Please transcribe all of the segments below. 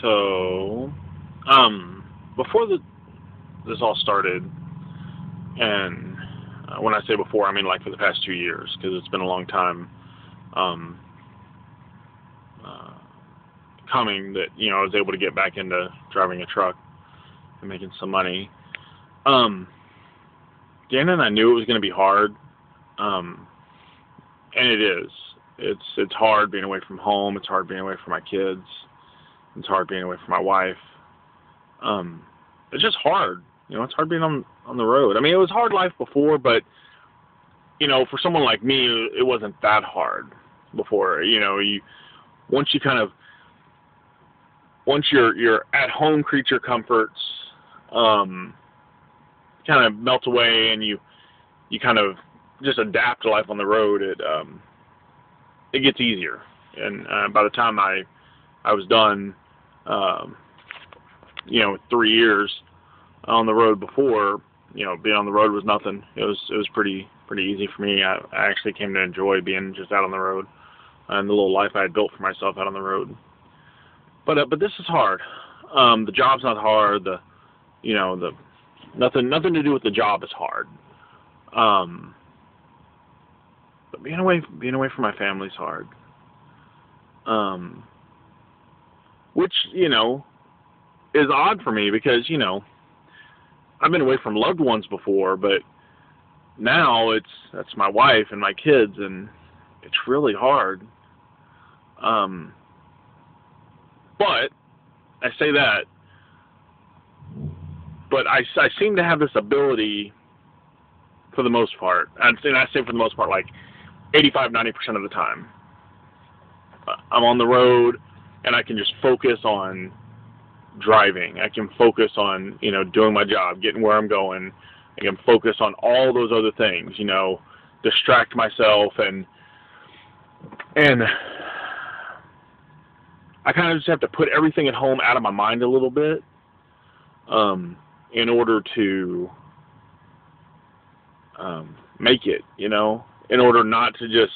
So, before this all started, and when I say before, I mean like for the past 2 years, because it's been a long time um, uh, coming that I was able to get back into driving a truck and making some money. Um, Deanna and I knew it was going to be hard, and it is. It's hard being away from home. It's hard being away from my kids. It's hard being away from my wife. It's just hard. It's hard being on the road. I mean, it was hard life before, but for someone like me, it wasn't that hard before. Once you kind of once your at home creature comforts kind of melt away, and you kind of just adapt to life on the road, it gets easier. And by the time I was done, 3 years on the road before, being on the road was nothing. It was pretty easy for me. I actually came to enjoy being just out on the road and the little life I had built for myself out on the road. But this is hard. The job's not hard. The nothing to do with the job is hard. But being away from my family's hard. Which is odd for me because I've been away from loved ones before, but now that's my wife and my kids, and it's really hard. But I say that, but I seem to have this ability for the most part. And I say for the most part, like 85-90% of the time, I'm on the road and I can just focus on driving. I can focus on doing my job, getting where I'm going. I can focus on all those other things, distract myself, and I kind of just have to put everything at home out of my mind a little bit in order to make it, in order not to just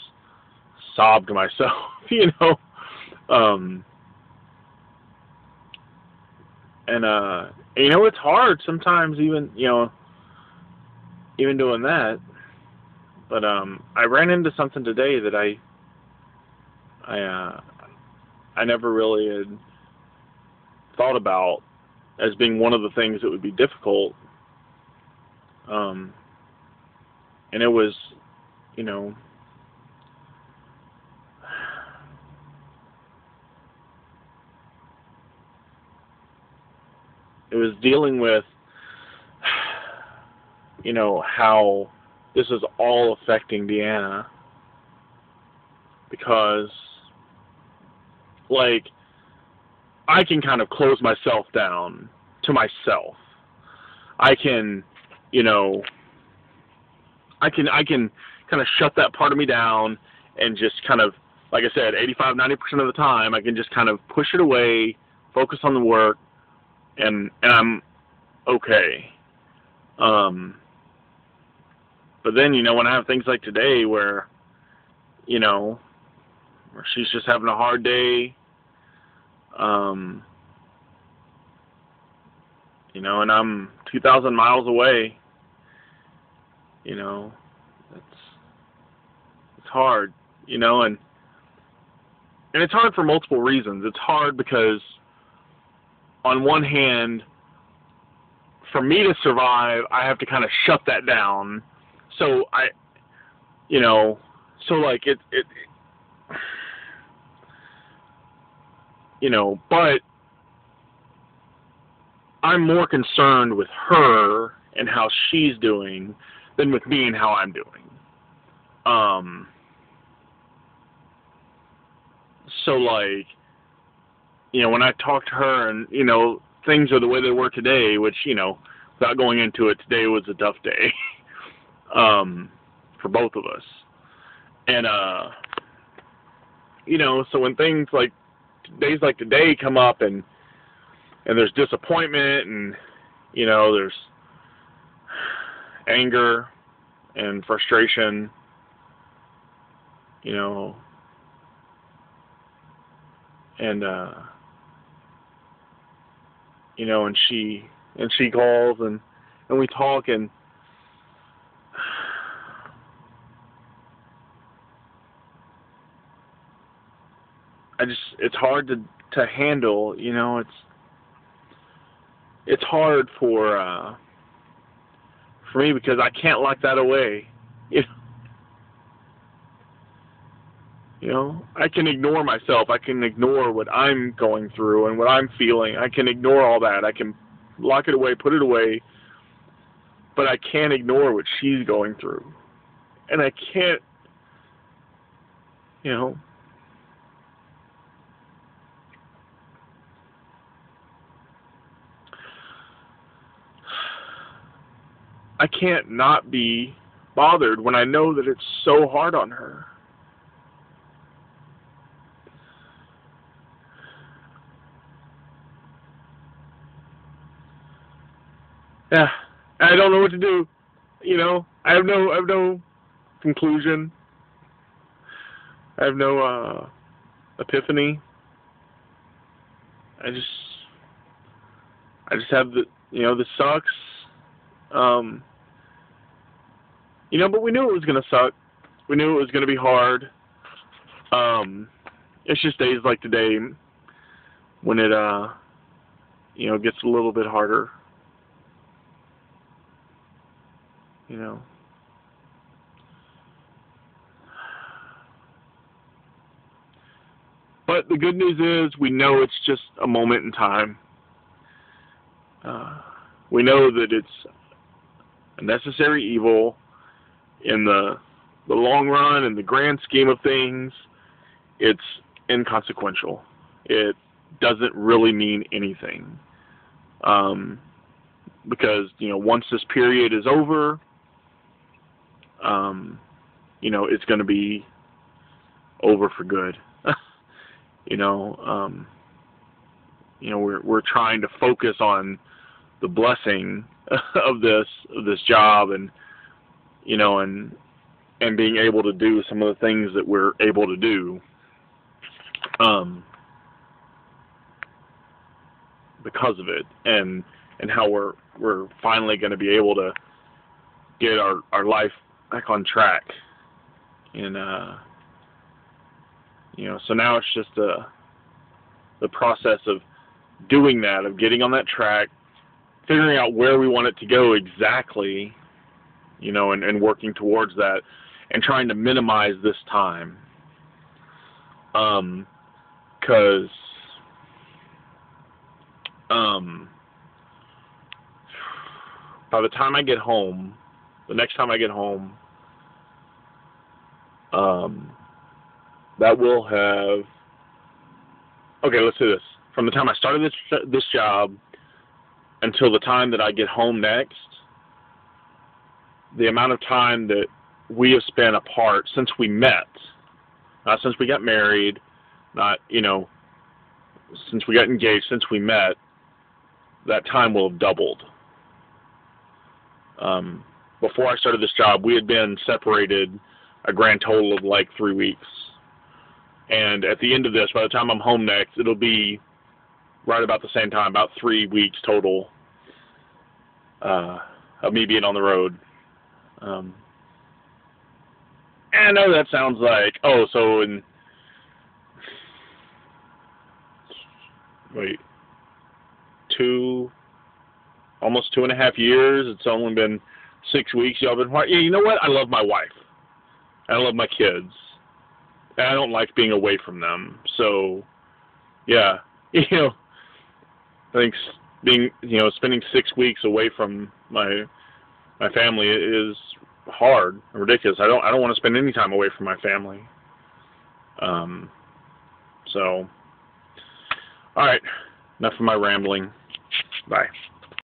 sob to myself, and it's hard sometimes, even doing that. But I ran into something today that I never really had thought about as being one of the things that would be difficult. And it was, it was dealing with, how this is all affecting Deanna, because, like, I can kind of close myself down to myself. I can, I can kind of shut that part of me down and just kind of, like I said, 85-90% of the time, I can just kind of push it away, focus on the work, and I'm okay. But then, when I have things like today where where she's just having a hard day, and I'm 2,000 miles away, it's hard, and it's hard for multiple reasons. It's hard because, on one hand, for me to survive, I have to kind of shut that down. So like it but I'm more concerned with her and how she's doing than with me and how I'm doing. So like, when I talk to her and, things are the way they were today, which, without going into it, today was a tough day, for both of us. And, so when things like, days like today come up and there's disappointment and, there's anger and frustration, and and she calls and we talk, and it's hard to handle, it's hard for me because I can't lock that away. I can ignore myself. I can ignore what I'm going through and what I'm feeling. I can ignore all that. I can lock it away, put it away, but I can't ignore what she's going through. And I can't, I can't not be bothered when I know that it's so hard on her. Yeah, I don't know what to do. I have no conclusion. I have no epiphany. I just have this sucks. But we knew it was gonna suck. We knew it was gonna be hard. It's just days like today when it gets a little bit harder. But the good news is we know it's just a moment in time. We know that it's a necessary evil in the long run, in the grand scheme of things. It's inconsequential. It doesn't really mean anything. Because, once this period is over, it's going to be over for good. We're trying to focus on the blessing of this job, and and being able to do some of the things that we're able to do, because of it, and how we're finally going to be able to get our life back on track. And so now it's just the process of doing that, of getting on that track, figuring out where we want it to go exactly, and working towards that, and trying to minimize this time. Because by the time I get home, the next time I get home, that will have, okay, let's do this. From the time I started this job until the time that I get home next, the amount of time that we have spent apart since we met, not since we got married, not, since we got engaged, since we met, that time will have doubled. Before I started this job, we had been separated a grand total of like 3 weeks. And at the end of this, by the time I'm home next, it'll be right about the same time, about 3 weeks total, of me being on the road. And I know that sounds like, so in almost 2.5 years, it's only been 6 weeks. Y'all been, you know what? I love my wife. I love my kids. And I don't like being away from them. So, yeah, I think spending 6 weeks away from my family is hard and ridiculous. I don't want to spend any time away from my family. So, all right, enough of my rambling. Bye.